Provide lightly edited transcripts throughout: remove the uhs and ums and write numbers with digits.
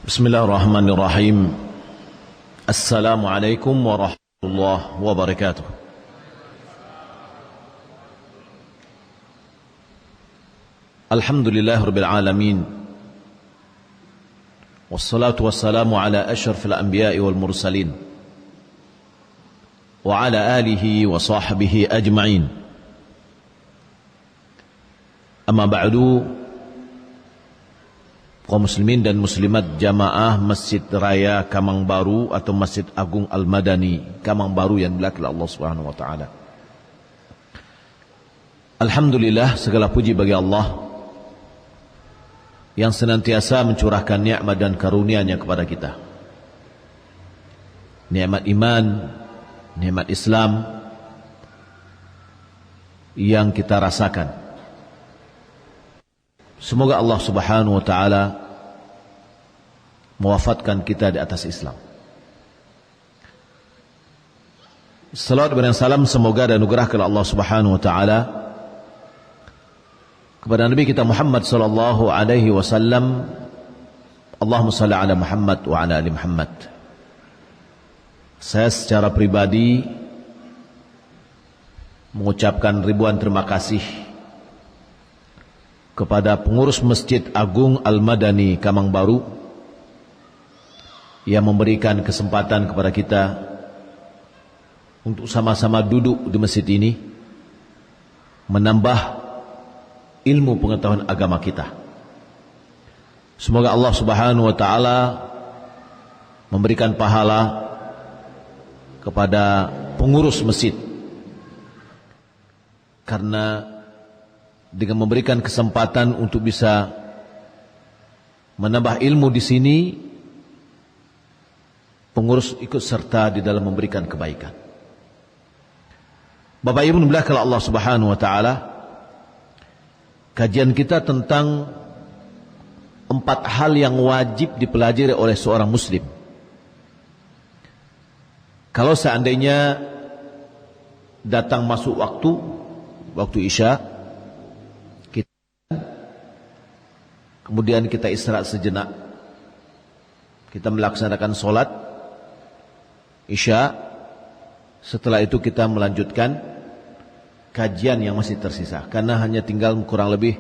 Bismillahirrahmanirrahim. Assalamualaikum warahmatullahi wabarakatuh. Alhamdulillahirabbil alamin. Wassalatu wassalamu ala asyrafil anbiya'i wal mursalin wa ala alihi wa sahbihi ajma'in. Amma ba'du, kaum muslimin dan muslimat jamaah Masjid Raya Kamang Baru atau Masjid Agung Al-Madani Kamang Baru yang dimuliakan Allah Subhanahu wa taala. Alhamdulillah, segala puji bagi Allah yang senantiasa mencurahkan nikmat dan karunia-Nya kepada kita. Nikmat iman, nikmat Islam yang kita rasakan. Semoga Allah Subhanahu wa taala mewafatkan kita di atas Islam. Salawat dan salam semoga dan anugerah kepada Allah Subhanahu wa taala kepada Nabi kita Muhammad sallallahu alaihi wasallam. Allahumma shalli ala Muhammad wa ala ali Muhammad. Saya secara pribadi mengucapkan ribuan terima kasih kepada pengurus Masjid Agung Al-Madani Kamang Baru yang memberikan kesempatan kepada kita untuk sama-sama duduk di masjid ini menambah ilmu pengetahuan agama kita. Semoga Allah Subhanahu wa taala memberikan pahala kepada pengurus masjid, karena dengan memberikan kesempatan untuk bisa menambah ilmu di sini, pengurus ikut serta di dalam memberikan kebaikan. Bapak Ibu dimuliakan Allah Subhanahu wa taala, kajian kita tentang 4 hal yang wajib dipelajari oleh seorang muslim. Kalau seandainya datang masuk waktu Isya, kemudian kita istirahat sejenak, kita melaksanakan sholat Isya, setelah itu kita melanjutkan kajian yang masih tersisa, karena hanya tinggal kurang lebih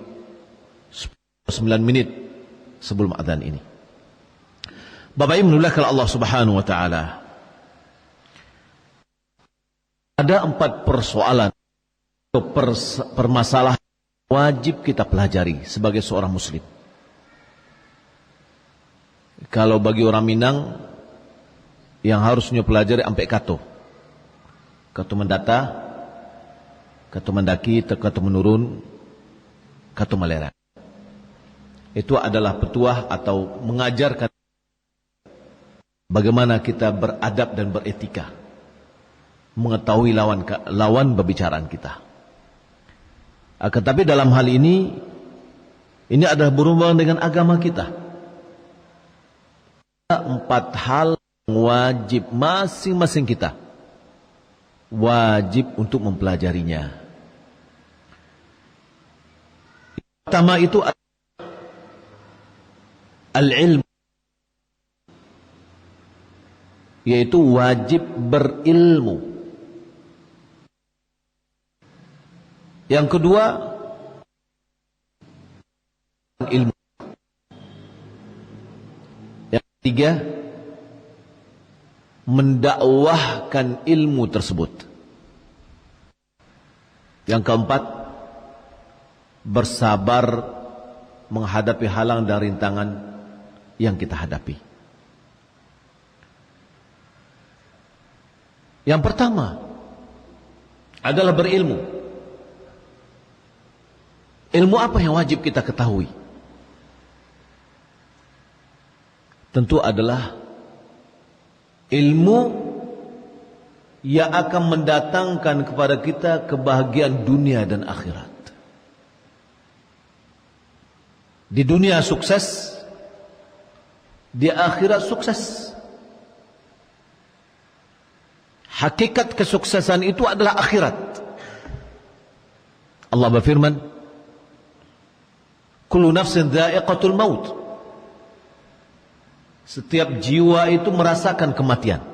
9 menit sebelum adzan ini. Bapak Ibu dimuliakan Allah Subhanahu wa taala, ada 4 persoalan atau permasalahan wajib kita pelajari sebagai seorang muslim. Kalau bagi orang Minang, yang harusnya pelajari sampai kato mendata, kato mendaki, kato menurun, kato melera. Itu adalah petuah atau mengajarkan bagaimana kita beradab dan beretika, mengetahui lawan berbicaraan kita. Tetapi dalam hal ini adalah berhubungan dengan agama kita. 4 hal wajib masing-masing kita wajib untuk mempelajarinya. Pertama itu al-ilm, yaitu wajib berilmu. Yang kedua, ilmu. Yang ketiga, mendakwahkan ilmu tersebut. Yang keempat, bersabar menghadapi halang dan rintangan yang kita hadapi. Yang pertama adalah berilmu. Ilmu apa yang wajib kita ketahui? Tentu adalah ilmu yang akan mendatangkan kepada kita kebahagiaan dunia dan akhirat. Di dunia sukses, di akhirat sukses. Hakikat kesuksesan itu adalah akhirat. Allah berfirman, kullu nafsin dha'iqatul maut. Setiap jiwa itu merasakan kematian.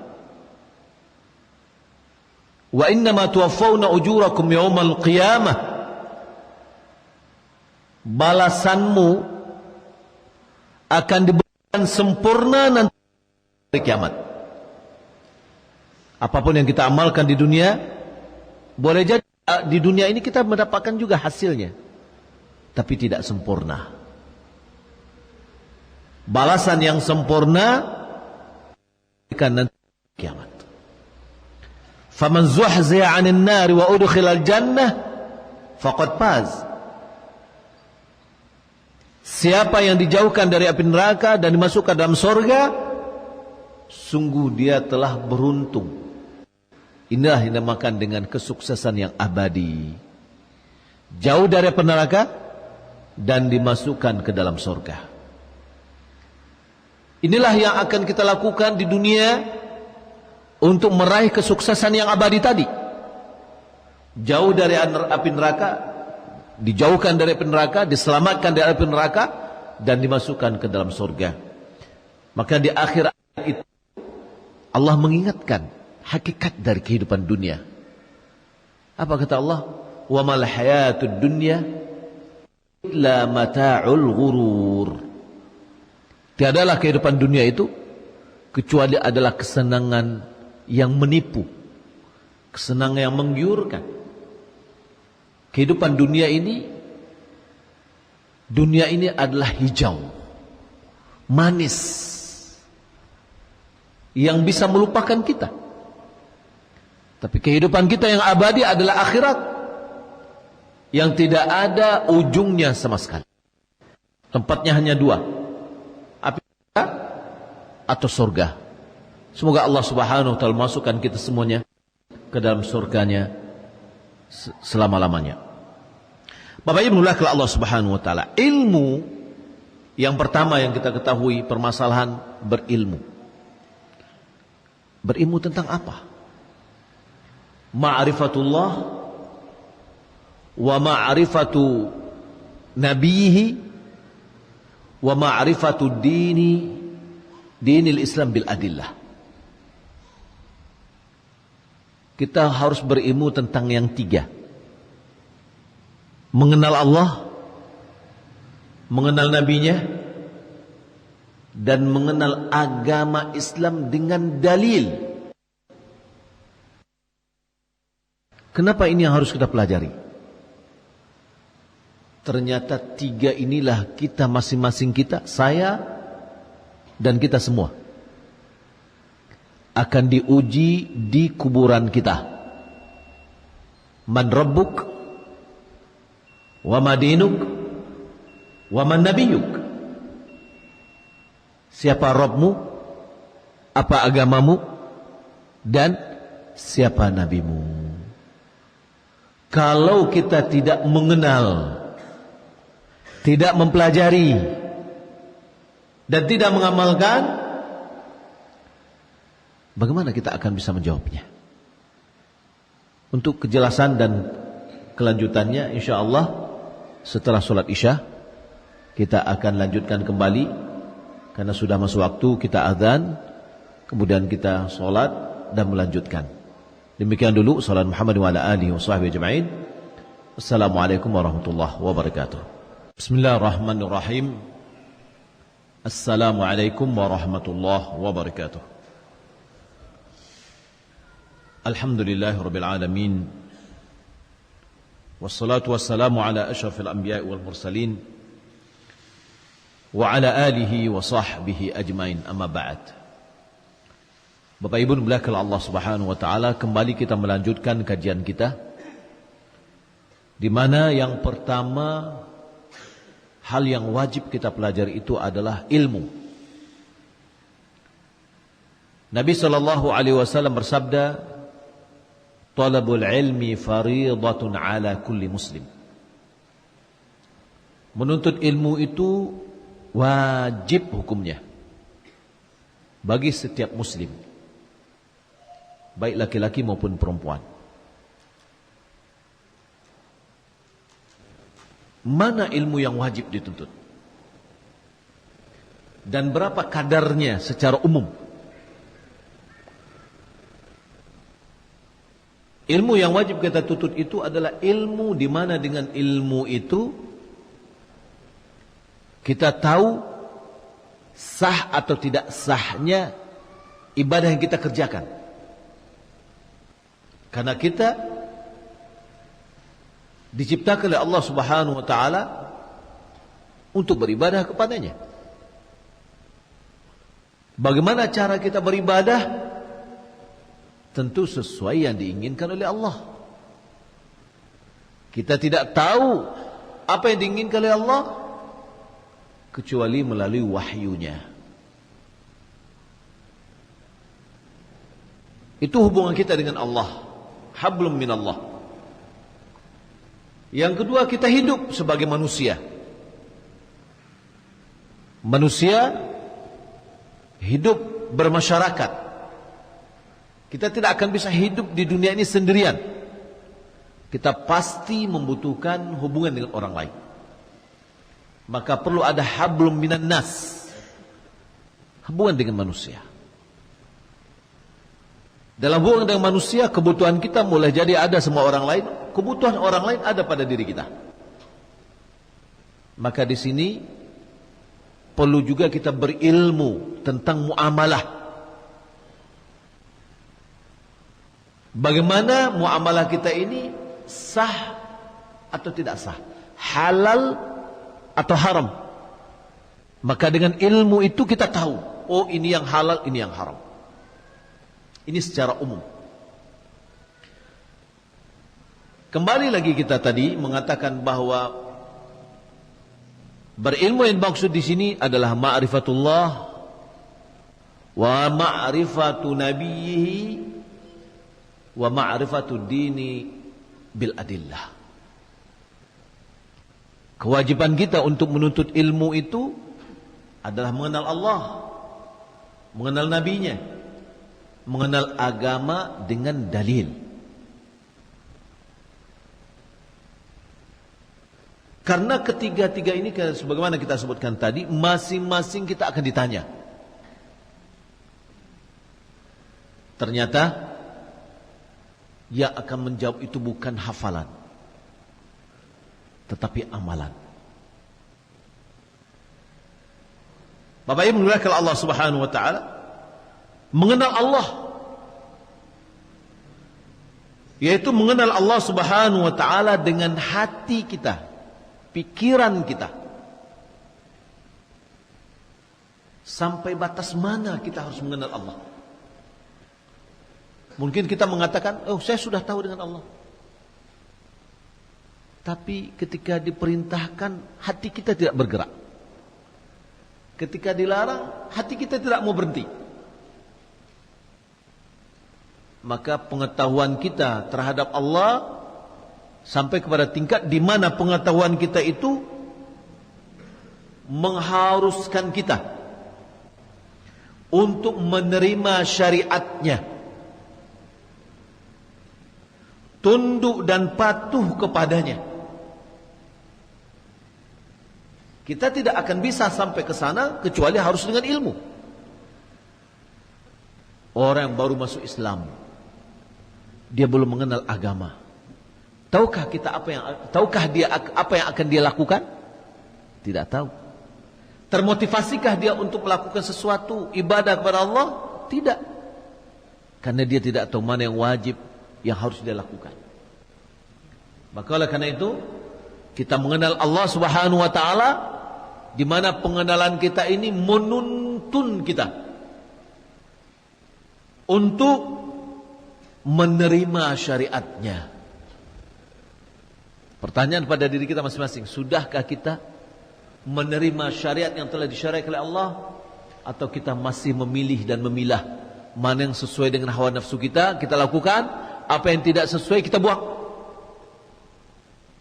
Wa innama tuwaffawna ujurakum yawmal qiyamah. Balasanmu akan diberikan sempurna nanti hari kiamat. Apapun yang kita amalkan di dunia, boleh jadi di dunia ini kita mendapatkan juga hasilnya, tapi tidak sempurna. Balasan yang sempurna akan nanti kiamat. Faman zuhziya 'anil nari wa udkhilal jannah faqad faz. Siapa yang dijauhkan dari api neraka dan dimasukkan dalam surga, sungguh dia telah beruntung. Inilah yang dinamakan dengan kesuksesan yang abadi. Jauh dari api neraka dan dimasukkan ke dalam surga. Inilah yang akan kita lakukan di dunia untuk meraih kesuksesan yang abadi tadi. Jauh dari api neraka, dijauhkan dari api neraka, diselamatkan dari api neraka, dan dimasukkan ke dalam surga. Maka di akhir ayat itu Allah mengingatkan hakikat dari kehidupan dunia. Apa kata Allah? Wa mal hayatud dunya illa mata'ul ghurur. Tiadalah kehidupan dunia itu kecuali adalah kesenangan yang menipu, kesenangan yang menggiurkan. Kehidupan dunia ini adalah hijau, manis, yang bisa melupakan kita. Tapi kehidupan kita yang abadi adalah akhirat, yang tidak ada ujungnya sama sekali. Tempatnya hanya dua, api atau surga. Semoga Allah Subhanahu wa taala masukkan kita semuanya ke dalam surganya selama-lamanya. Bapak Ibu mulailah Allah Subhanahu wa taala. Ilmu yang pertama yang kita ketahui, permasalahan berilmu. Berilmu tentang apa? Ma'rifatullah wa ma'rifatu nabihi wa ma'rifatu dinil Islam bil adillah. Kita harus berilmu tentang yang tiga. Mengenal Allah, mengenal nabinya, dan mengenal agama Islam dengan dalil. Kenapa ini yang harus kita pelajari? Ternyata tiga inilah kita masing-masing kita, saya dan kita semua, akan diuji di kuburan kita. Man rabbuk wa ma dinuk wa man nabiyuk. Siapa Rabbmu, apa agamamu, dan siapa nabimu. Kalau kita tidak mengenal, tidak mempelajari, dan tidak mengamalkan, bagaimana kita akan bisa menjawabnya? Untuk kejelasan dan kelanjutannya, insyaallah setelah sholat isya kita akan lanjutkan kembali, karena sudah masuk waktu kita azan, kemudian kita sholat dan melanjutkan. Demikian dulu. Salam Muhammad wa ala alihi wa sahbihi ajma'in. Assalamualaikum warahmatullahi wabarakatuh. Bismillahirrahmanirrahim. Assalamualaikum warahmatullahi wabarakatuh. Alhamdulillahi rabbil alamin. Wassalatu wassalamu ala asyrafil anbiya'i wal mursalin wa ala alihi wa sahbihi ajmain, amma ba'd. Bapak Ibu dimuliakan Allah Subhanahu wa taala, kembali kita melanjutkan kajian kita, di mana yang pertama hal yang wajib kita pelajari itu adalah ilmu. Nabi sallallahu alaihi wasallam bersabda, "Talabul ilmi fariidatun ala kulli muslim." Menuntut ilmu itu wajib hukumnya bagi setiap muslim, baik laki-laki maupun perempuan. Mana ilmu yang wajib dituntut? dan berapa kadarnya secara umum. Ilmu yang wajib kita tuntut itu adalah ilmu di mana dengan ilmu itu kita tahu sah atau tidak sahnya ibadah yang kita kerjakan. Karena kita diciptakan oleh Allah Subhanahu wa taala untuk beribadah kepadanya. Bagaimana cara kita beribadah? Tentu sesuai yang diinginkan oleh Allah. Kita tidak tahu apa yang diinginkan oleh Allah kecuali melalui wahyunya. Itu hubungan kita dengan Allah. Hablum minallah. Yang kedua, kita hidup sebagai manusia. Manusia hidup bermasyarakat. Kita tidak akan bisa hidup di dunia ini sendirian. Kita pasti membutuhkan hubungan dengan orang lain. Maka perlu ada hablum minan nas. Hubungan dengan manusia. Dalam hubungan dengan manusia, kebutuhan kita mulai jadi ada sama orang lain. Kebutuhan orang lain ada pada diri kita. Maka di sini perlu juga kita berilmu tentang muamalah. Bagaimana muamalah kita ini sah atau tidak sah, halal atau haram. Maka dengan ilmu itu kita tahu, oh ini yang halal, ini yang haram. Ini secara umum. Kembali lagi kita tadi mengatakan bahwa berilmu yang maksud di sini adalah ma'rifatullah wa ma'rifatu nabiyhi wa ma'rifatu dini bil adillah. Kewajiban kita untuk menuntut ilmu itu adalah mengenal Allah, mengenal nabinya, mengenal agama dengan dalil. Karena ketiga-tiga ini sebagaimana kita sebutkan tadi, masing-masing kita akan ditanya. Ternyata yang akan menjawab itu bukan hafalan, tetapi amalan. Bapak Ibu muliakan Allah Subhanahu wa taala, mengenal Allah yaitu mengenal Allah Subhanahu wa taala dengan hati kita, pikiran kita. Sampai batas mana kita harus mengenal Allah? Mungkin kita mengatakan, oh saya sudah tahu dengan Allah. Tapi ketika diperintahkan, hati kita tidak bergerak. Ketika dilarang, hati kita tidak mau berhenti. Maka pengetahuan kita terhadap Allah sampai kepada tingkat di mana pengetahuan kita itu mengharuskan kita untuk menerima syariatnya, tunduk dan patuh kepadanya. Kita tidak akan bisa sampai ke sana kecuali harus dengan ilmu. Orang yang baru masuk Islam, dia belum mengenal agama. Tahukah dia apa yang akan dia lakukan? Tidak tahu. Termotivasikah dia untuk melakukan sesuatu ibadah kepada Allah? Tidak. Karena dia tidak tahu mana yang wajib, yang harus dia lakukan. Maka oleh karena itu kita mengenal Allah Subhanahu wa taala, di mana pengenalan kita ini menuntun kita untuk menerima syariatnya. Pertanyaan pada diri kita masing-masing, sudahkah kita menerima syariat yang telah disyariatkan oleh Allah, atau kita masih memilih dan memilah mana yang sesuai dengan hawa nafsu kita lakukan, apa yang tidak sesuai kita buang.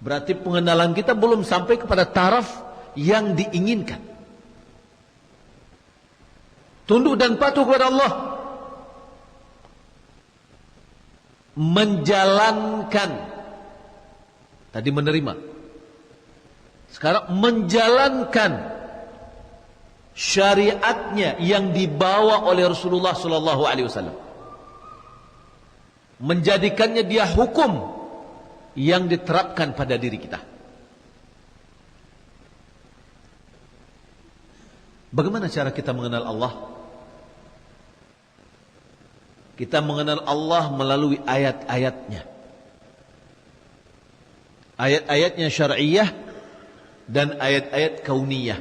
Berarti pengenalan kita belum sampai kepada taraf yang diinginkan. Tunduk dan patuh kepada Allah, menjalankan. Tadi menerima, sekarang menjalankan syariatnya yang dibawa oleh Rasulullah sallallahu alaihi wasallam, menjadikannya dia hukum yang diterapkan pada diri kita. Bagaimana cara kita mengenal Allah? Kita mengenal Allah melalui ayat-ayatnya. Ayat-ayatnya syar'iyah dan ayat-ayat kauniyah.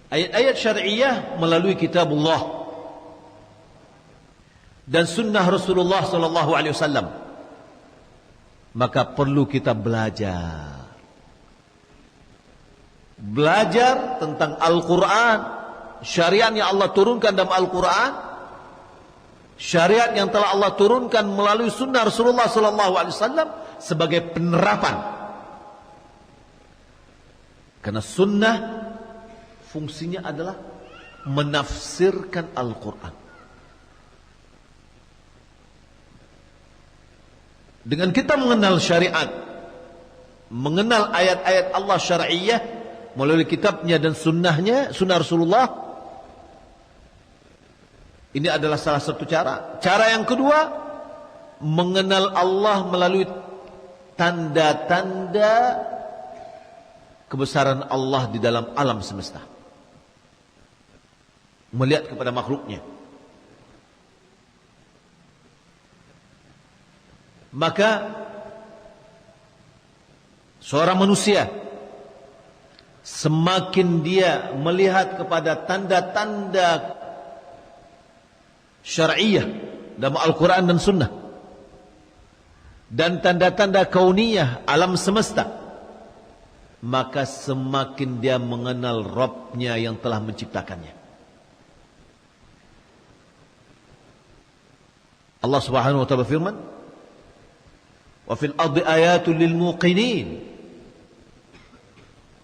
Ayat-ayat syar'iyah melalui kitabullah dan sunnah Rasulullah sallallahu alaihi wasallam. Maka perlu kita belajar tentang Al-Quran, syariat yang Allah turunkan dalam Al-Quran, syariat yang telah Allah turunkan melalui sunnah Rasulullah sallallahu alaihi wasallam sebagai penerapan. Karena sunnah fungsinya adalah menafsirkan Al-Quran. Dengan kita mengenal syariat, mengenal ayat-ayat Allah syar'iyah melalui kitabnya dan sunnahnya, sunnah Rasulullah, ini adalah salah satu cara. Cara yang kedua, mengenal Allah melalui tanda-tanda kebesaran Allah di dalam alam semesta. Melihat kepada makhluknya. Maka seorang manusia semakin dia melihat kepada tanda-tanda syar'iyah dalam Al-Quran dan Sunnah dan tanda-tanda kauniyah alam semesta, maka semakin dia mengenal Rabb-Nya yang telah menciptakannya. Allah Subhanahu wa taala firman, "Wa fil ardi ayatul lil muqinin."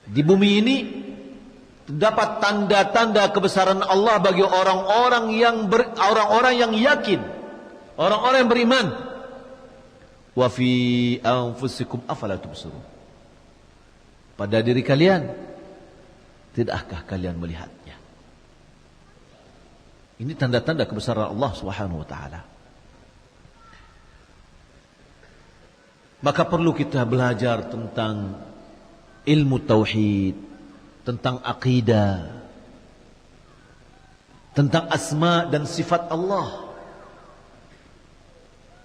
Di bumi ini terdapat tanda-tanda kebesaran Allah bagi orang-orang yang yakin, orang-orang yang beriman. Wa fi anfusikum afala tubsirun. Pada diri kalian, tidakkah kalian melihatnya? Ini tanda-tanda kebesaran Allah Subhanahu wa taala. Maka perlu kita belajar tentang ilmu tauhid, tentang akidah, tentang asma dan sifat Allah.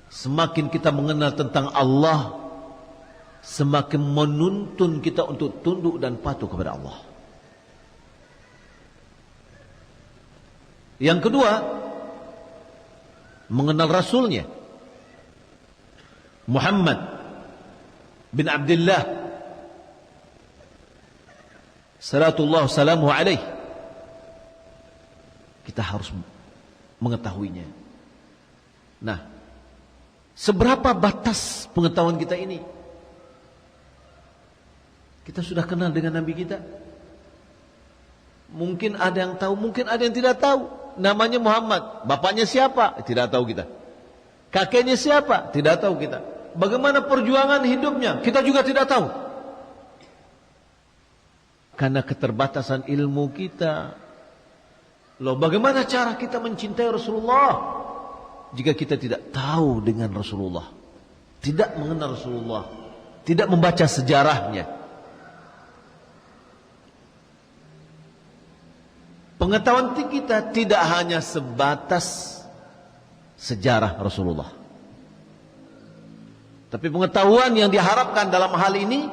Semakin kita mengenal tentang Allah, semakin menuntun kita untuk tunduk dan patuh kepada Allah. Yang kedua, mengenal Rasulnya Muhammad bin Abdullah salatullah salamuhu alaih. Kita harus mengetahuinya. Nah, seberapa batas pengetahuan kita ini? Kita sudah kenal dengan Nabi kita? Mungkin ada yang tahu, mungkin ada yang tidak tahu. Namanya Muhammad, bapaknya siapa? Tidak tahu kita. Kakeknya siapa? Tidak tahu kita. Bagaimana perjuangan hidupnya? Kita juga tidak tahu. Karena keterbatasan ilmu kita. Loh, bagaimana cara kita mencintai Rasulullah jika kita tidak tahu dengan Rasulullah, tidak mengenal Rasulullah, tidak membaca sejarahnya? Pengetahuan kita tidak hanya sebatas sejarah Rasulullah, tapi pengetahuan yang diharapkan dalam hal ini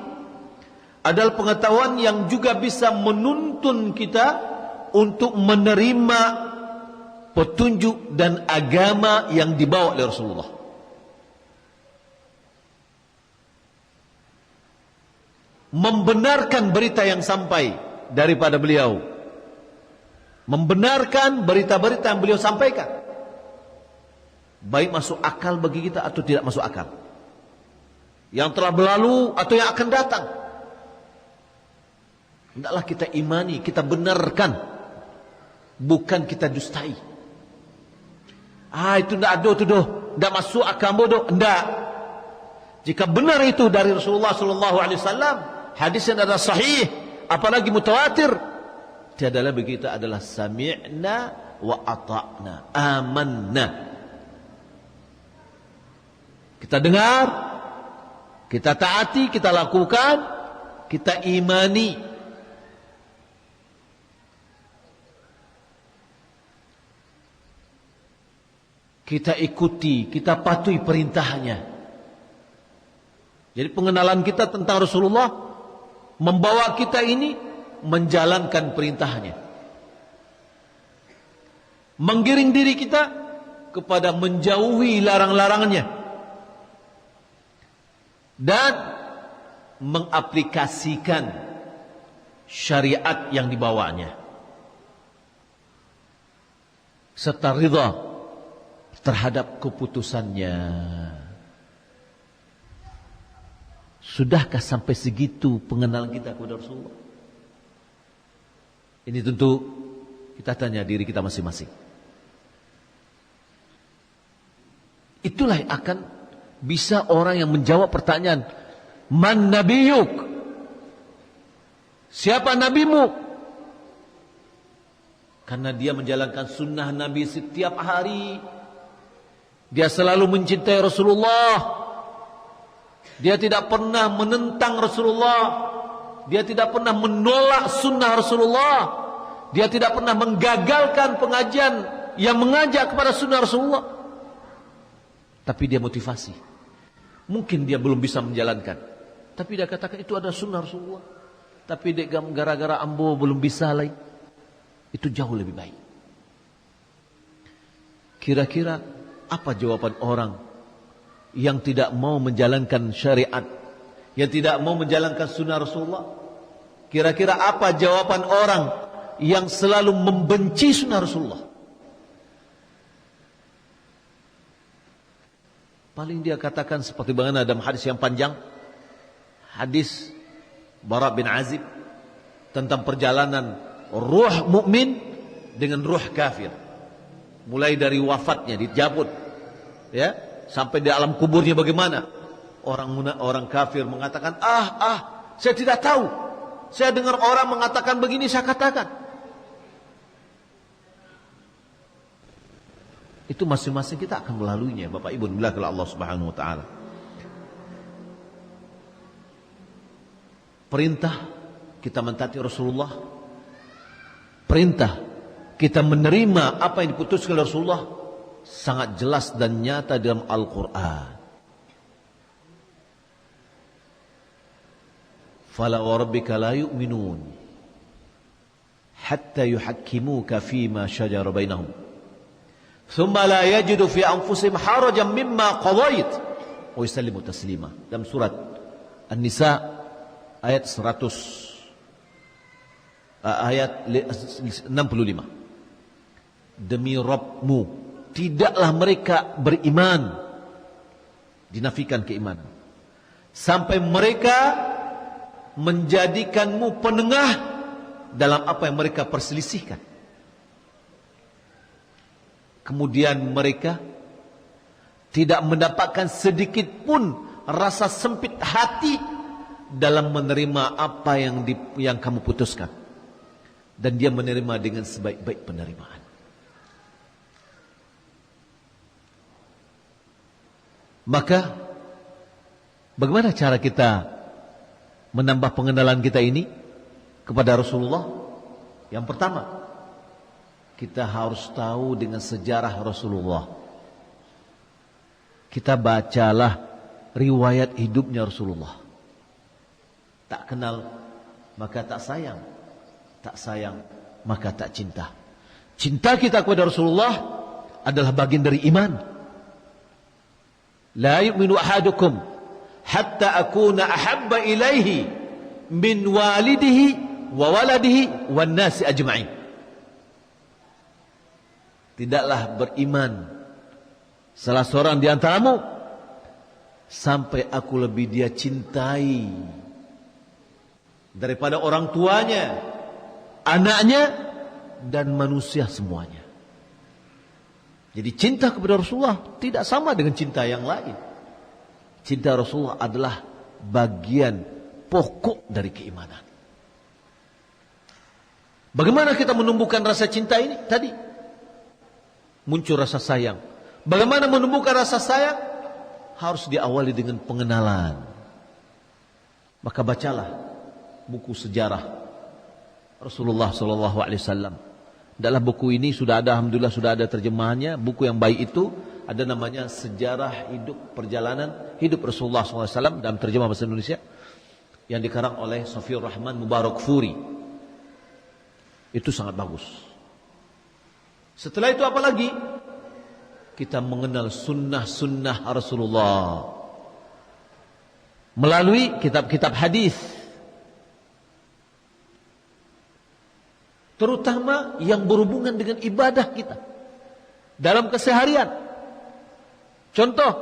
adalah pengetahuan yang juga bisa menuntun kita untuk menerima petunjuk dan agama yang dibawa oleh Rasulullah. Membenarkan berita yang sampai daripada beliau. Membenarkan berita-berita yang beliau sampaikan. Baik masuk akal bagi kita atau tidak masuk akal. Yang telah berlalu atau yang akan datang. Hendaklah kita imani, kita benarkan. Bukan kita dustai. Itu tidak ada tu doh, tidak masuk akal bodoh. Tidak. Jika benar itu dari Rasulullah sallallahu alaihi wasallam, hadis yang ada sahih, apalagi mutawatir, tiada lebih kita adalah sami'na wa ata'na, amanna. Kita dengar, kita taati, kita lakukan, kita imani. Kita ikuti, kita patuhi perintahnya. Jadi pengenalan kita tentang Rasulullah membawa kita ini menjalankan perintahnya. Menggiring diri kita kepada menjauhi larang-larangannya. Dan mengaplikasikan syariat yang dibawanya. Serta ridha terhadap keputusannya. Sudahkah sampai segitu pengenalan kita kepada Rasulullah? Ini tentu kita tanya diri kita masing-masing. Itulah yang akan bisa orang yang menjawab pertanyaan, man nabiyuk? Siapa nabimu? Karena dia menjalankan sunnah Nabi setiap hari. Dia selalu mencintai Rasulullah. Dia tidak pernah menentang Rasulullah. Dia tidak pernah menolak sunnah Rasulullah. Dia tidak pernah menggagalkan pengajian yang mengajak kepada sunnah Rasulullah. Tapi dia motivasi. Mungkin dia belum bisa menjalankan, tapi dia katakan itu ada sunnah Rasulullah. Tapi dia gara-gara ambo belum bisa lagi. Itu jauh lebih baik. Kira-kira apa jawaban orang yang tidak mau menjalankan syariat, yang tidak mau menjalankan sunnah Rasulullah? Kira-kira apa jawaban orang yang selalu membenci sunnah Rasulullah? Paling dia katakan seperti bagaimana dalam hadis yang panjang, hadis Bara bin Azib tentang perjalanan ruh mukmin dengan ruh kafir. Mulai dari wafatnya dijabut, ya, sampai di alam kuburnya bagaimana? Orang kafir mengatakan, saya tidak tahu. Saya dengar orang mengatakan begini, saya katakan. Itu masing-masing kita akan melaluinya, Bapak Ibu dimuliakan Allah Subhanahu wa taala. Perintah kita mentaati Rasulullah. Perintah kita menerima apa yang diputuskan oleh Rasulullah sangat jelas dan nyata dalam Al-Qur'an. Fala wa rabbika la yu'minun hatta yuhakkimuka fima shajara bainahum thumma la yajidu fi anfusihim harajan mimma qadait wa yusallimu taslima. Dalam surat An-Nisa ayat 65. Demi Rabbmu, tidaklah mereka beriman, dinafikan keimanan, sampai mereka menjadikanmu penengah dalam apa yang mereka perselisihkan. Kemudian mereka tidak mendapatkan sedikit pun rasa sempit hati dalam menerima apa yang kamu putuskan, dan dia menerima dengan sebaik-baik penerimaan. Maka bagaimana cara kita menambah pengenalan kita ini kepada Rasulullah? Yang pertama, kita harus tahu dengan sejarah Rasulullah. Kita bacalah riwayat hidupnya Rasulullah. Tak kenal maka tak sayang, tak sayang maka tak cinta. Cinta kita kepada Rasulullah adalah bagian dari iman. La yu'minu ahadukum hatta akuna ahabba ilaihi min walidihi wa waladihi wan nasi ajma'in. Tidaklah beriman salah seorang di antaramu sampai aku lebih dia cintai daripada orang tuanya, anaknya, dan manusia semuanya. Jadi cinta kepada Rasulullah tidak sama dengan cinta yang lain. Cinta Rasulullah adalah bagian pokok dari keimanan. Bagaimana kita menumbuhkan rasa cinta ini? Tadi muncul rasa sayang. Bagaimana menumbuhkan rasa sayang? Harus diawali dengan pengenalan. Maka bacalah buku sejarah Rasulullah SAW. Dalam buku ini sudah ada, alhamdulillah sudah ada terjemahannya. Buku yang baik itu ada namanya Sejarah Hidup Perjalanan Hidup Rasulullah SAW dalam terjemah bahasa Indonesia, yang dikarang oleh Safiur Rahman Mubarak Furi. Itu sangat bagus. Setelah itu apa lagi? Kita mengenal sunnah-sunnah Rasulullah melalui kitab-kitab hadis, terutama yang berhubungan dengan ibadah kita dalam keseharian. Contoh,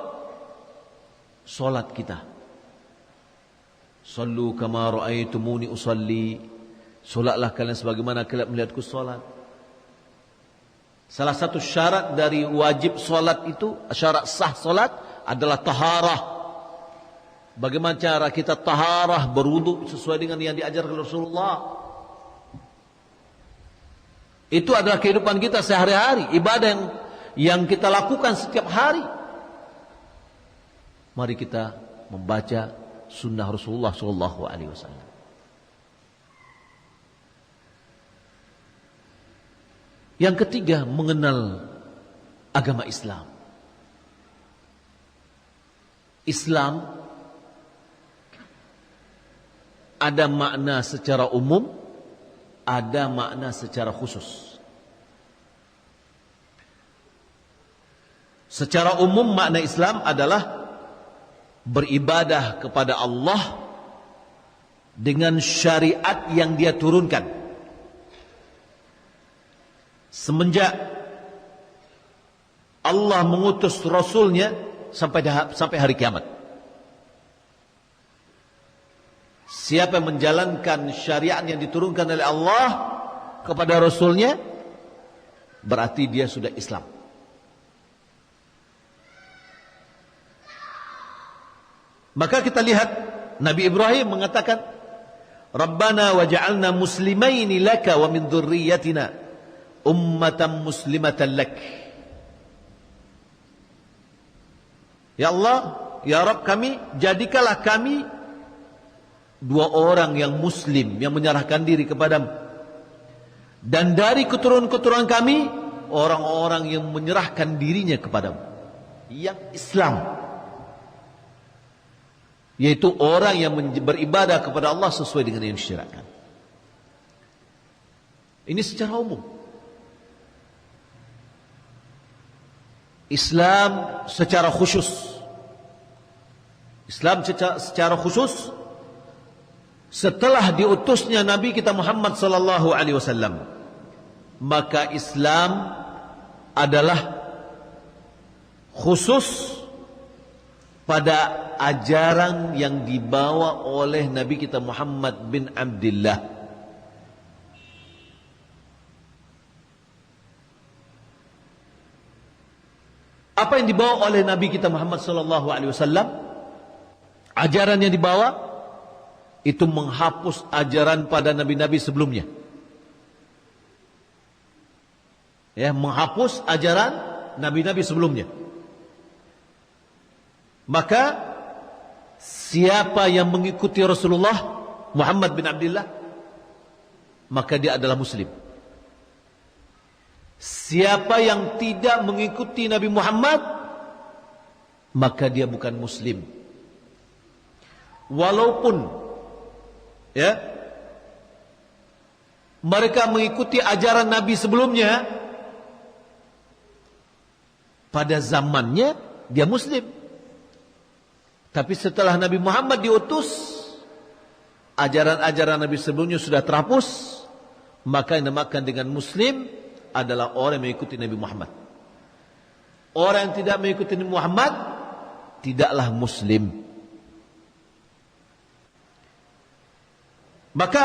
solat kita. Sallu kama ra'aitumuni usalli. Solatlah kalian sebagaimana kalian melihatku solat. Salah satu syarat dari wajib solat itu, syarat sah solat adalah taharah. Bagaimana cara kita taharah, berwudu sesuai dengan yang diajarkan Rasulullah. Itu adalah kehidupan kita sehari-hari, ibadah yang kita lakukan setiap hari. Mari kita membaca sunnah Rasulullah SAW. Yang ketiga, mengenal agama Islam. Islam ada makna secara umum, ada makna secara khusus. Secara umum makna Islam adalah beribadah kepada Allah dengan syariat yang Dia turunkan semenjak Allah mengutus Rasulnya sampai hari kiamat. Siapa yang menjalankan syariat yang diturunkan oleh Allah kepada Rasulnya, berarti dia sudah Islam. Maka kita lihat Nabi Ibrahim mengatakan, Rabbana waj'alna muslimaini laka wa min dzurriyyatina ummatan muslimatan lak. Ya Allah, ya Rabb kami, jadikanlah kami dua orang yang muslim, yang menyerahkan diri kepadamu. Dan dari keturunan-keturunan kami, orang-orang yang menyerahkan dirinya kepadamu, yang Islam, yaitu orang yang beribadah kepada Allah sesuai dengan yang disyariatkan. Ini secara umum. Islam secara khusus. Islam secara khusus setelah diutusnya Nabi kita Muhammad sallallahu alaihi wasallam, maka Islam adalah khusus pada ajaran yang dibawa oleh Nabi kita Muhammad bin Abdullah. Apa yang dibawa oleh Nabi kita Muhammad sallallahu alaihi wasallam? Ajaran yang dibawa itu menghapus ajaran pada nabi-nabi sebelumnya. Ya, menghapus ajaran nabi-nabi sebelumnya. Maka siapa yang mengikuti Rasulullah Muhammad bin Abdullah, maka dia adalah muslim. Siapa yang tidak mengikuti Nabi Muhammad, maka dia bukan muslim. Walaupun ya mereka mengikuti ajaran Nabi sebelumnya, pada zamannya dia muslim. Tapi setelah Nabi Muhammad diutus, ajaran-ajaran Nabi sebelumnya sudah terhapus, maka yang dinamakan dengan muslim adalah orang yang mengikuti Nabi Muhammad. Orang yang tidak mengikuti Nabi Muhammad tidaklah muslim. Maka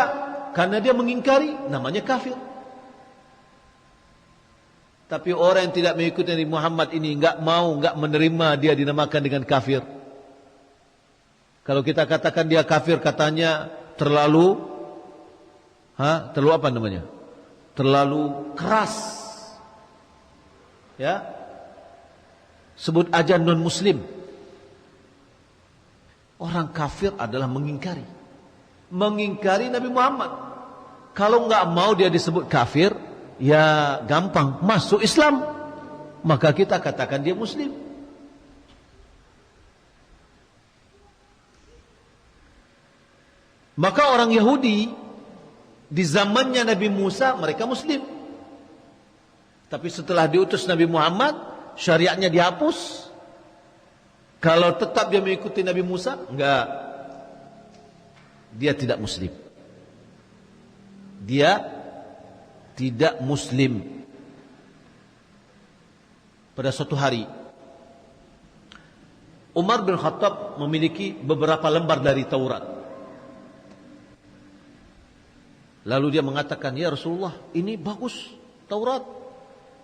karena dia mengingkari, namanya kafir. Tapi orang yang tidak mengikuti Nabi Muhammad ini enggak menerima, dia dinamakan dengan kafir. Kalau kita katakan dia kafir, katanya terlalu apa namanya? terlalu keras. Ya. Sebut aja non-muslim. Orang kafir adalah mengingkari Nabi Muhammad. Kalau nggak mau dia disebut kafir, ya gampang masuk Islam, maka kita katakan dia muslim. Maka orang Yahudi di zamannya Nabi Musa mereka muslim, tapi setelah diutus Nabi Muhammad syariatnya dihapus. Kalau tetap dia mengikuti Nabi Musa, enggak, dia tidak muslim. Dia tidak muslim. Pada suatu hari Umar bin Khattab memiliki beberapa lembar dari Taurat. Lalu dia mengatakan, ya Rasulullah, ini bagus Taurat.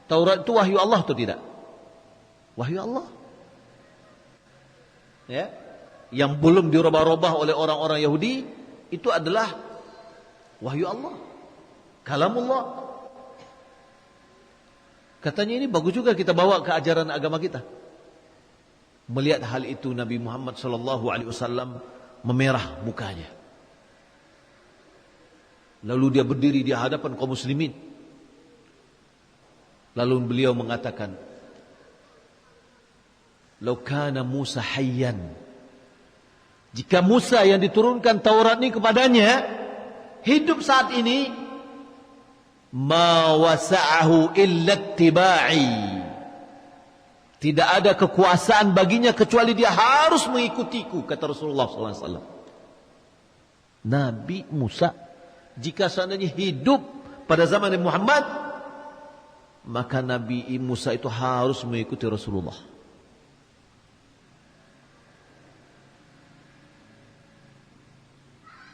Taurat itu wahyu Allah atau tidak? Wahyu Allah. Ya, yang belum dirubah-rubah oleh orang-orang Yahudi itu adalah wahyu Allah, kalamullah. Katanya ini bagus juga kita bawa ke ajaran agama kita. Melihat hal itu Nabi Muhammad SAW memerah mukanya. Lalu dia berdiri di hadapan kaum muslimin. Lalu beliau mengatakan, "Lau kana Musa hayyan." Jika Musa yang diturunkan Taurat ini kepadanya hidup saat ini, ma wasa'ahu illa ittiba'i. Tidak ada kekuasaan baginya kecuali dia harus mengikutiku, kata Rasulullah SAW. Nabi Musa jika seandainya hidup pada zaman Nabi Muhammad, maka Nabi Musa itu harus mengikuti Rasulullah.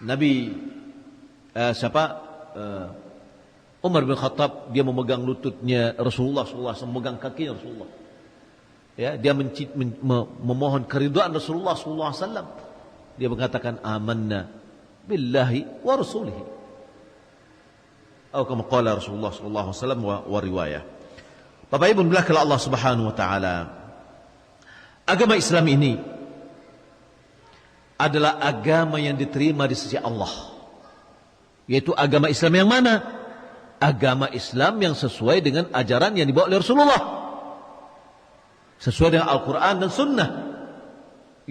Nabi Umar bin Khattab, dia memegang lututnya Rasulullah SAW, memegang kakinya Rasulullah. Ya, dia memohon keridhaan Rasulullah SAW. Dia mengatakan, amanna billahi wa rasulihi. Atau kama qala Rasulullah SAW wa riwayah. Bapak Ibu bilahkan Allah Subhanahu wa taala, agama Islam ini adalah agama yang diterima di sisi Allah. Yaitu agama Islam yang mana? Agama Islam yang sesuai dengan ajaran yang dibawa oleh Rasulullah, sesuai dengan Al-Quran dan Sunnah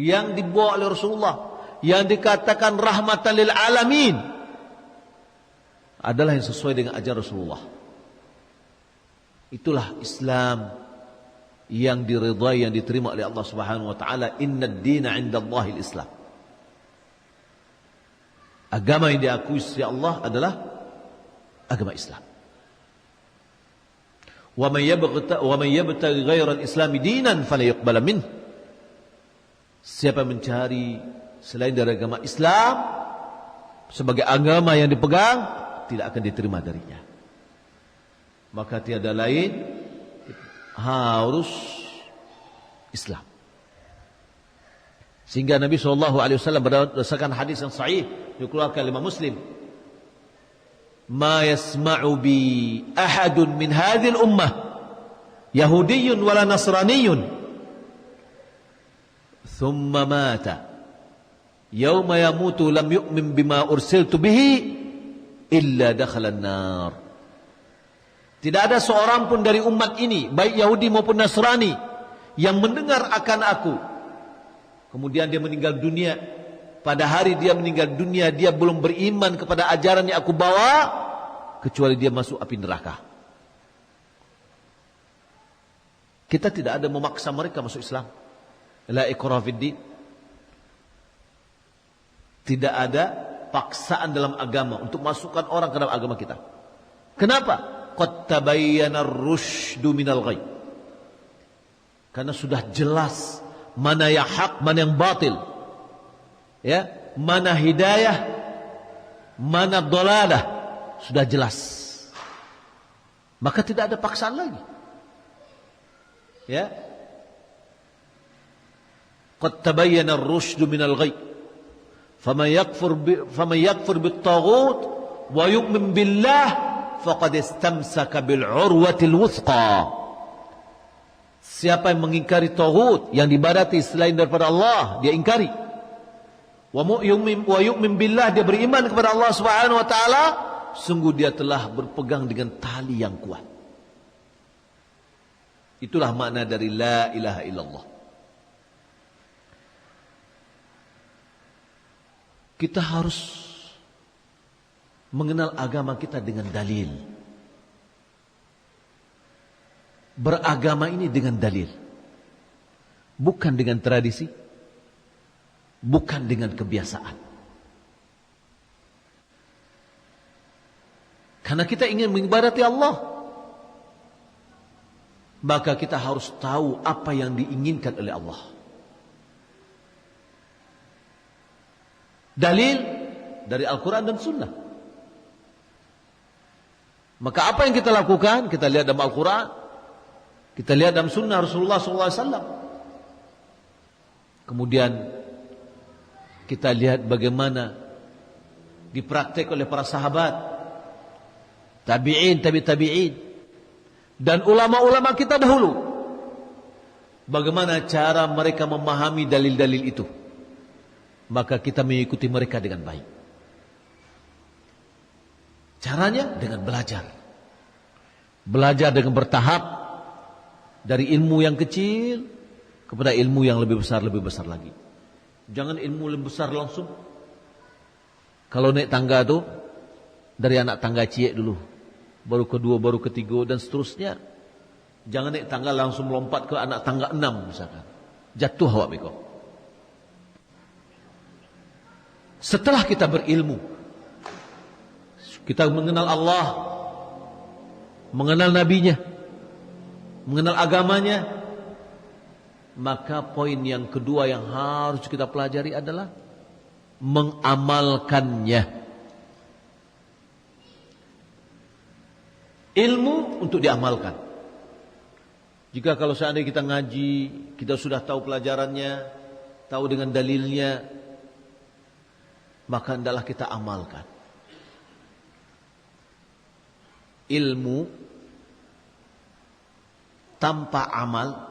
yang dibawa oleh Rasulullah, yang dikatakan rahmatan lil alamin, adalah yang sesuai dengan ajaran Rasulullah. Itulah Islam yang diridhai, yang diterima oleh Allah Subhanahu wa taala. Innad dina 'indallahil Islam. Agama yang diakui oleh Allah adalah agama Islam. Wa man yabtaghi ghairal Islam dinan fala yuqbal minhu. Siapa mencari selain dari agama Islam sebagai agama yang dipegang, tidak akan diterima darinya. Maka tiada lain, harus Islam. Sehingga Nabi SAW berdasarkan hadis yang sahih dikeluarkan oleh Imam Muslim, ma yasma'u bi ahadun min hadhil ummah yahudiyyun wala nasraniyyun thumma mata yawma yamutu lam yu'min bima ursiltu bihi illa dakhalan nar. Tidak ada seorang pun dari umat ini, baik Yahudi maupun Nasrani, yang mendengar akan aku, kemudian dia meninggal dunia. Pada hari dia meninggal dunia, dia belum beriman kepada ajaran yang aku bawa, kecuali dia masuk api neraka. Kita tidak ada memaksa mereka masuk Islam. La ikraha fid din. Tidak ada paksaan dalam agama untuk masukkan orang ke dalam agama kita. Kenapa? Qad tabayyana ar-rusydu minal ghayy. Karena sudah jelas mana yang hak, mana yang batil. Ya, mana hidayah, mana dhalalah, sudah jelas. Maka tidak ada paksaan lagi. Ya. Qad tabayyana ar-rusydu minal ghayy. Faman yakfur bit-taghut wa yu'min billah faqad istamsaka bil urwatil wuthqa. Siapa yang mengingkari taghut yang diibadati selain daripada Allah, dia ingkari. Wa yu'min billah, dia beriman kepada Allah Subhanahu wa taala, sungguh dia telah berpegang dengan tali yang kuat. Itulah makna dari la ilaha illallah. Kita harus mengenal agama kita dengan dalil. Beragama ini dengan dalil. Bukan dengan tradisi. Bukan dengan kebiasaan. Karena kita ingin mengibadati Allah, maka kita harus tahu apa yang diinginkan oleh Allah. Dalil dari Al-Quran dan Sunnah. Maka apa yang kita lakukan? Kita lihat dalam Al-Quran, kita lihat dalam Sunnah Rasulullah SAW. Kemudian kita lihat bagaimana dipraktek oleh para sahabat, tabi'in, tabi'in, dan ulama-ulama kita dahulu. Bagaimana cara mereka memahami dalil-dalil itu? Maka kita mengikuti mereka dengan baik. Caranya dengan belajar. Belajar dengan bertahap. Dari ilmu yang kecil kepada ilmu yang lebih besar lagi. Jangan ilmu lebih besar langsung. Kalau naik tangga tuh, dari anak tangga ciek dulu. Baru kedua, baru ketiga, dan seterusnya. Jangan naik tangga langsung melompat ke anak tangga 6 misalkan. Jatuh awak beko. Setelah kita berilmu, kita mengenal Allah, mengenal nabinya, mengenal agamanya, maka poin yang kedua yang harus kita pelajari adalah mengamalkannya. Ilmu untuk diamalkan. Jika kalau seandainya kita ngaji, kita sudah tahu pelajarannya, tahu dengan dalilnya, maka hendaklah kita amalkan. Ilmu tanpa amal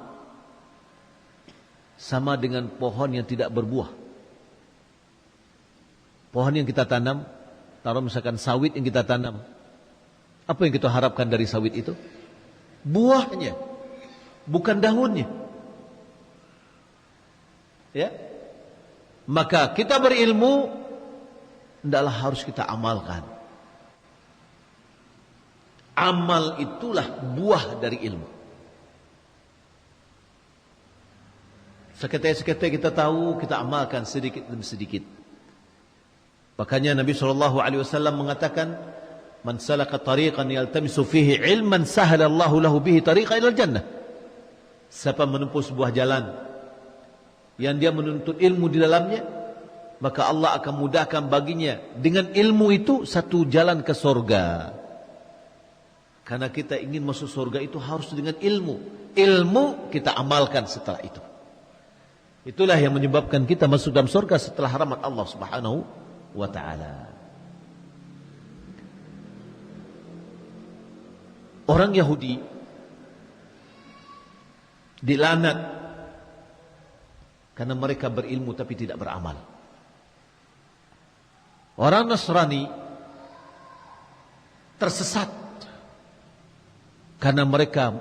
sama dengan pohon yang tidak berbuah. Pohon yang kita tanam, taruh misalkan sawit yang kita tanam, apa yang kita harapkan dari sawit itu? Buahnya, bukan daunnya. Ya, maka kita berilmu, hendaklah harus kita amalkan. Amal itulah buah dari ilmu. Seketika kita tahu, kita amalkan sedikit demi sedikit. Makanya Nabi SAW mengatakan, "Man salaka tariqan yaltamisu fihi ilman sahalallahu lahu bihi tariqan ilal jannah." Siapa menempuh sebuah jalan yang dia menuntut ilmu di dalamnya, maka Allah akan mudahkan baginya dengan ilmu itu satu jalan ke surga. Karena kita ingin masuk surga itu harus dengan ilmu. Ilmu kita amalkan setelah itu. Itulah yang menyebabkan kita masuk dalam surga setelah rahmat Allah Subhanahu wa taala. Orang Yahudi dilaknat karena mereka berilmu tapi tidak beramal. Orang Nasrani tersesat karena mereka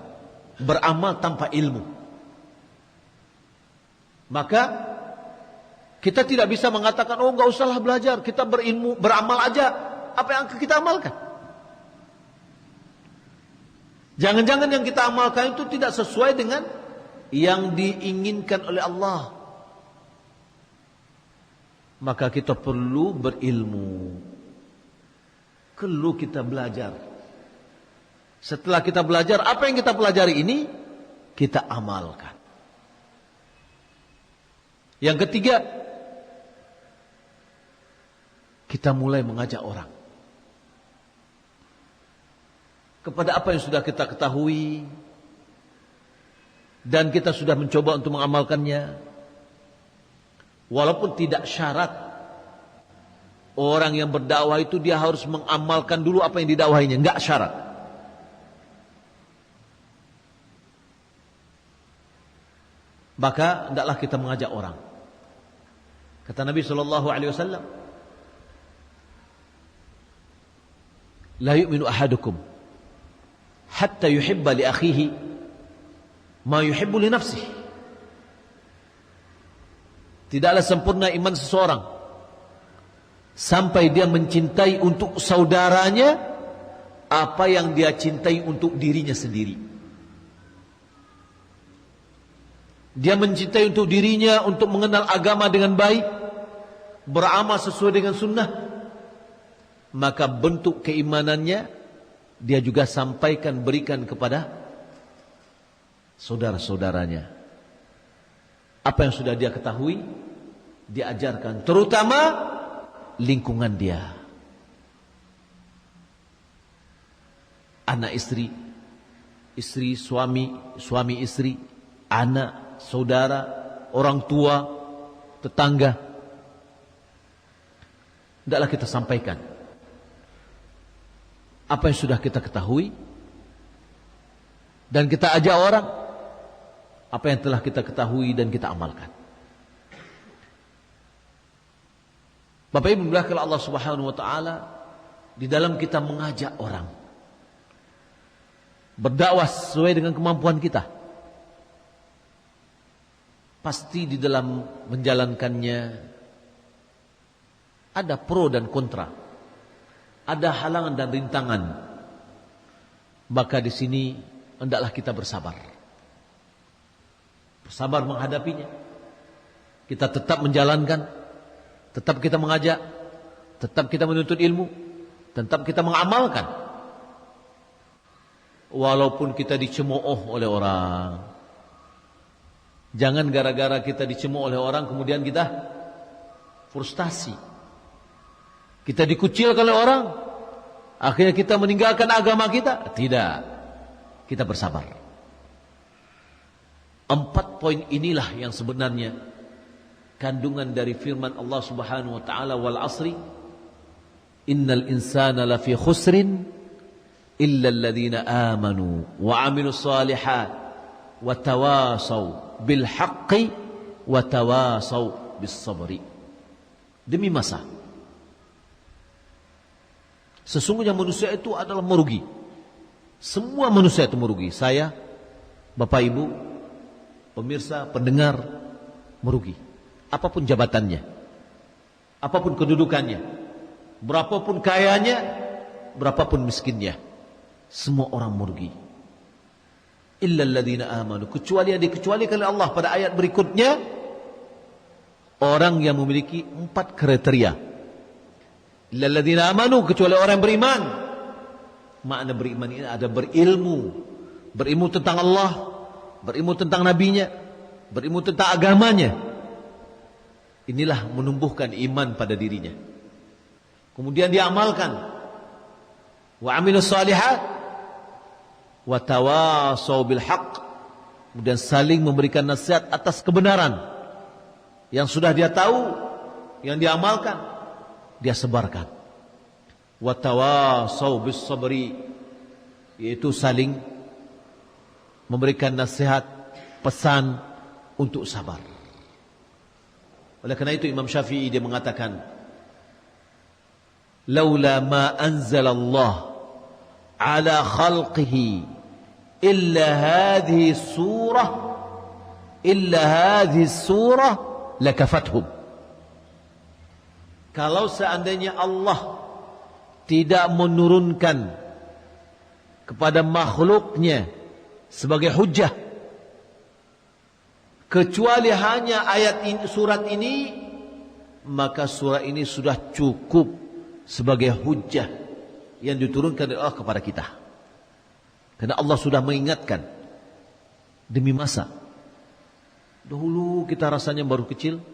beramal tanpa ilmu. Maka kita tidak bisa mengatakan, oh enggak usahlah belajar, kita berilmu, beramal aja. Apa yang kita amalkan? Jangan-jangan yang kita amalkan itu tidak sesuai dengan yang diinginkan oleh Allah. Maka kita perlu berilmu. Perlu kita belajar. Setelah kita belajar, apa yang kita pelajari ini kita amalkan. Yang ketiga, kita mulai mengajak orang kepada apa yang sudah kita ketahui dan kita sudah mencoba untuk mengamalkannya. Walaupun tidak syarat Orang yang berdakwah itu dia harus mengamalkan dulu apa yang didakwahinya, enggak syarat. Maka hendaklah kita mengajak orang. Kata Nabi SAW, la yu'minu ahadukum hatta yuhibba li akhihi ma yuhibbu li nafsihi. Tidaklah sempurna iman seseorang sampai dia mencintai untuk saudaranya apa yang dia cintai untuk dirinya sendiri. Dia mencintai untuk dirinya untuk mengenal agama dengan baik, beramal sesuai dengan sunnah, maka bentuk keimanannya dia juga sampaikan, berikan kepada saudara-saudaranya. Apa yang sudah dia ketahui, dia ajarkan, terutama lingkungan dia. Anak istri, istri suami, suami istri, anak, saudara, orang tua, tetangga. Hendaklah kita sampaikan apa yang sudah kita ketahui, dan kita ajak orang apa yang telah kita ketahui dan kita amalkan. Bapak Ibu dimuliakan Allah Subhanahu wa taala, di dalam kita mengajak orang berdakwah sesuai dengan kemampuan kita, pasti di dalam menjalankannya ada pro dan kontra, ada halangan dan rintangan. Maka di sini hendaklah kita bersabar menghadapinya. Kita tetap menjalankan, tetap kita mengajak, tetap kita menuntut ilmu, tetap kita mengamalkan, walaupun kita dicemooh oleh orang. Jangan gara-gara kita dicemooh oleh orang kemudian kita frustasi, kita dikucilkan oleh orang, akhirnya kita meninggalkan agama kita. Tidak, kita bersabar. 4 poin inilah yang sebenarnya kandungan dari firman Allah Subhanahu wa taala, wal asri innal insana lafi khusrin illa alladhina amanu wa amilus salihat wa tawasaw bil haqqi wa tawasaw bis sabri. Demi masa, sesungguhnya manusia itu adalah merugi. Semua manusia itu merugi. Saya, Bapak Ibu, pemirsa, pendengar, merugi. Apapun jabatannya, apapun kedudukannya, berapapun kayanya, berapapun miskinnya, semua orang merugi. Illa alladhina amanu, kecuali yang dikecualikan oleh Allah pada ayat berikutnya, orang yang memiliki 4 kriteria. Illa alladhina amanu, kecuali orang yang beriman. Makna beriman ini ada berilmu tentang Allah, berilmu tentang nabinya, berilmu tentang agamanya. Inilah menumbuhkan iman pada dirinya. Kemudian dia amalkan. Wa amilus salihat wa tawasaw bil haqq. Kemudian saling memberikan nasihat atas kebenaran yang sudah dia tahu, yang dia amalkan, dia sebarkan. Wa tawasaw bis sabri, yaitu saling memberikan nasihat, pesan untuk sabar. Oleh karena itu Imam Syafi'i dia mengatakan, laula ma anzalallah ala khalqihi illa hadhihi surah lakafathum. Kalau seandainya Allah tidak menurunkan kepada makhluknya sebagai hujjah, kecuali hanya ayat ini, surat ini, maka surah ini sudah cukup sebagai hujjah yang diturunkan oleh Allah kepada kita. Karena Allah sudah mengingatkan demi masa. Dahulu kita rasanya baru kecil,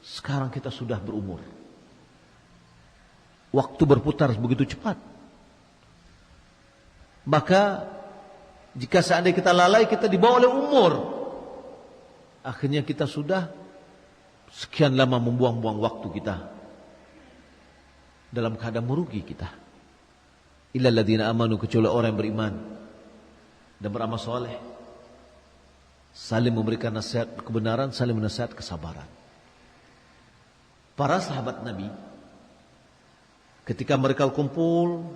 sekarang kita sudah berumur. Waktu berputar begitu cepat. Maka jika seandainya kita lalai, kita dibawa oleh umur. Akhirnya kita sudah sekian lama membuang-buang waktu kita. dalam keadaan merugi kita. Illal ladzina amanu, kecuali orang yang beriman dan beramal soleh, saling memberikan nasihat kebenaran, saling menasihat kesabaran. Para sahabat Nabi ketika mereka kumpul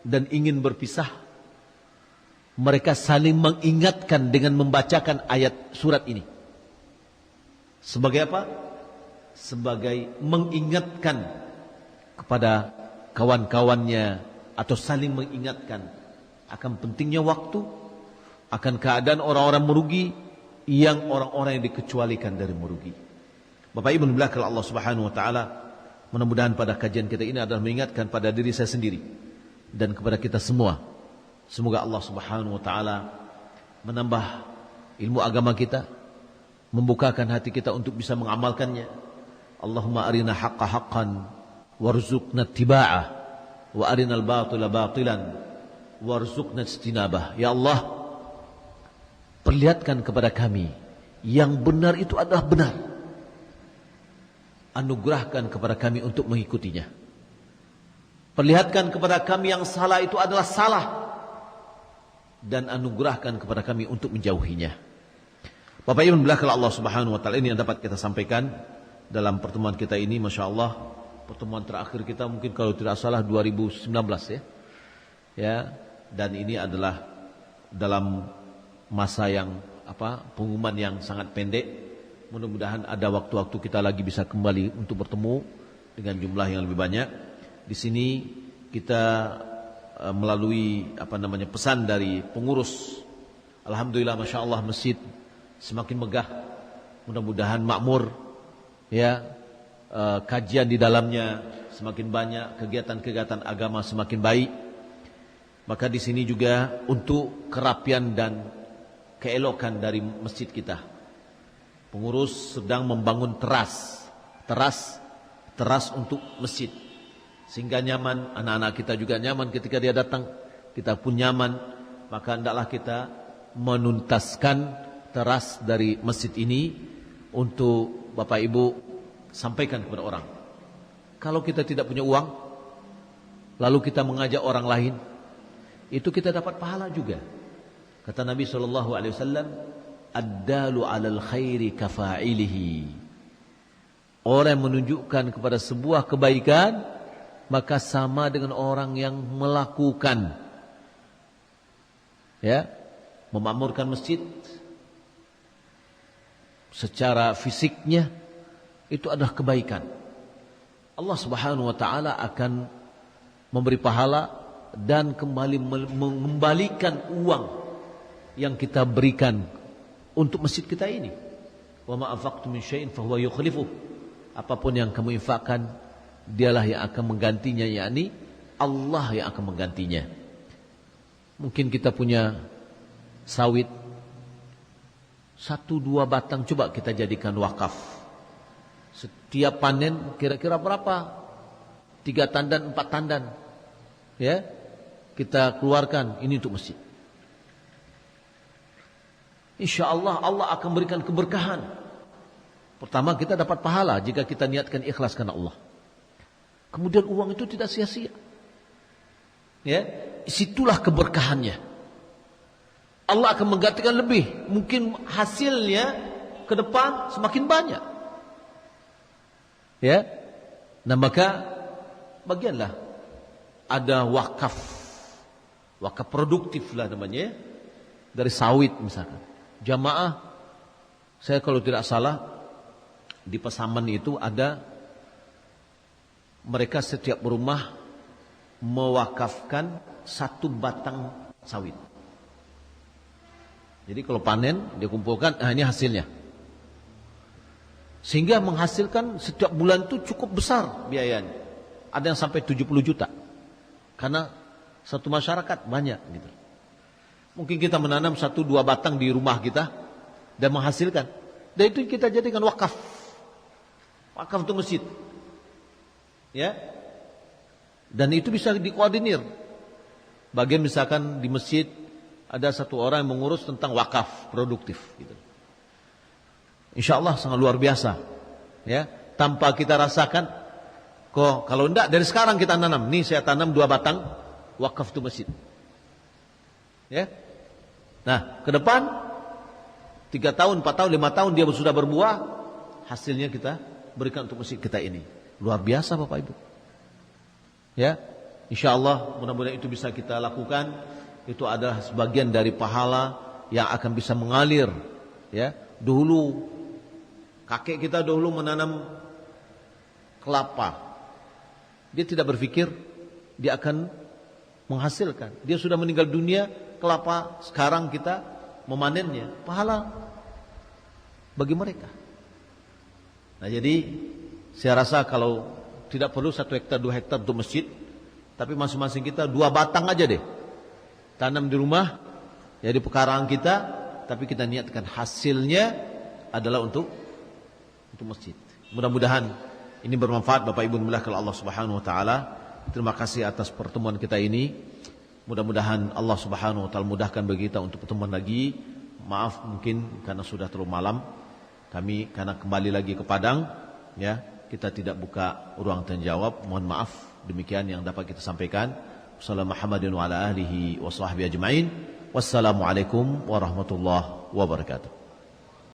dan ingin berpisah, mereka saling mengingatkan dengan membacakan ayat surat ini. Sebagai apa? Sebagai mengingatkan kepada kawan-kawannya, atau saling mengingatkan akan pentingnya waktu, akan keadaan orang-orang merugi, yang orang-orang yang dikecualikan dari merugi. Bapak Ibu belakang Allah Subhanahu wa taala, mudah-mudahan pada kajian kita ini adalah mengingatkan pada diri saya sendiri dan kepada kita semua. Semoga Allah Subhanahu wa taala menambah ilmu agama kita, membukakan hati kita untuk bisa mengamalkannya. Allahumma arina haqqa haqqan warzuqna ittiba'ah, wa arinal batila batilan warzuqna ijtinabah. Ya Allah, perlihatkan kepada kami yang benar itu adalah benar, anugerahkan kepada kami untuk mengikutinya. Perlihatkan kepada kami yang salah itu adalah salah, dan anugerahkan kepada kami untuk menjauhinya. Bapak Ibu belakang Allah Subhanahu wa taala, ini yang dapat kita sampaikan dalam pertemuan kita ini. Masya Allah, pertemuan terakhir kita mungkin kalau tidak salah 2019 ya. Dan ini adalah dalam masa yang pengumuman yang sangat pendek. Mudah-mudahan ada waktu-waktu kita lagi bisa kembali untuk bertemu dengan jumlah yang lebih banyak. Di sini kita melalui pesan dari pengurus, alhamdulillah Masya Allah masjid semakin megah, mudah-mudahan makmur ya, kajian di dalamnya semakin banyak, kegiatan-kegiatan agama semakin baik. Maka di sini juga untuk kerapian dan keelokan dari masjid kita, pengurus sedang membangun teras untuk masjid, sehingga nyaman, anak-anak kita juga nyaman ketika dia datang, kita pun nyaman. Maka hendaklah kita menuntaskan teras dari masjid ini untuk Bapak Ibu sampaikan kepada orang. Kalau kita tidak punya uang, lalu kita mengajak orang lain, itu kita dapat pahala juga. Kata Nabi SAW, ad-dalu 'alal khairi kafa'ilihi. Orang yang menunjukkan kepada sebuah kebaikan, maka sama dengan orang yang melakukan. Ya, memakmurkan masjid secara fisiknya itu adalah kebaikan. Allah Subhanahu wa taala akan memberi pahala dan kembali mengembalikan uang yang kita berikan untuk masjid kita ini. Wa ma anfaqtum min syai'in fa huwa yukhlifuh. Apapun yang kamu infakkan, dialah yang akan menggantinya, yakni Allah yang akan menggantinya. Mungkin kita punya sawit 1-2 batang, coba kita jadikan wakaf. Setiap panen kira-kira berapa? 3 tandan, 4 tandan. Ya, kita keluarkan ini untuk masjid. Insya Allah, Allah akan berikan keberkahan. Pertama, kita dapat pahala jika kita niatkan ikhlas karena Allah. Kemudian uang itu tidak sia-sia. Ya, situlah keberkahannya. Allah akan menggantikan lebih. Mungkin hasilnya ke depan semakin banyak. Ya, nah maka bagianlah ada wakaf produktif lah namanya, dari sawit misalkan. Jamaah, saya kalau tidak salah di Pasaman itu ada, mereka setiap rumah mewakafkan 1 batang sawit. Jadi kalau panen dia kumpulkan, ini hasilnya. Sehingga menghasilkan setiap bulan itu cukup besar biayanya. Ada yang sampai 70 juta. Karena satu masyarakat banyak gitu. Mungkin kita menanam 1-2 batang di rumah kita dan menghasilkan. Dan itu kita jadikan wakaf. Wakaf untuk masjid. Ya. Dan itu bisa dikoordinir. Bagian misalkan di masjid ada 1 orang yang mengurus tentang wakaf produktif gitu. Insya Allah sangat luar biasa. Ya, tanpa kita rasakan, Kalau enggak dari sekarang kita tanam. Nih saya tanam 2 batang, wakaf tu masjid. Ya. Nah, ke depan 3 tahun, 4 tahun, 5 tahun dia sudah berbuah, hasilnya kita berikan untuk masjid kita ini. Luar biasa Bapak Ibu. Ya. Insyaallah mudah-mudahan itu bisa kita lakukan. Itu adalah sebagian dari pahala yang akan bisa mengalir. Ya. Dulu kakek kita dahulu menanam kelapa. Dia tidak berpikir dia akan menghasilkan. Dia sudah meninggal dunia, kelapa sekarang kita memanennya. Pahala bagi mereka. Nah jadi saya rasa kalau tidak perlu 1 hektar 2 hektar untuk masjid, tapi masing-masing kita 2 batang aja deh. Tanam di rumah, ya di pekarangan kita, tapi kita niatkan hasilnya adalah untuk masjid. Mudah-mudahan ini bermanfaat Bapak Ibu dimulakan Allah Subhanahu wa taala. Terima kasih atas pertemuan kita ini. Mudah-mudahan Allah Subhanahu wa taala mudahkan bagi kita untuk pertemuan lagi. Maaf mungkin karena sudah terlalu malam. Kami karena kembali lagi ke Padang, ya, kita tidak buka ruang tanya jawab. Mohon maaf. Demikian yang dapat kita sampaikan. Wassalamualaikum warahmatullahi wabarakatuh.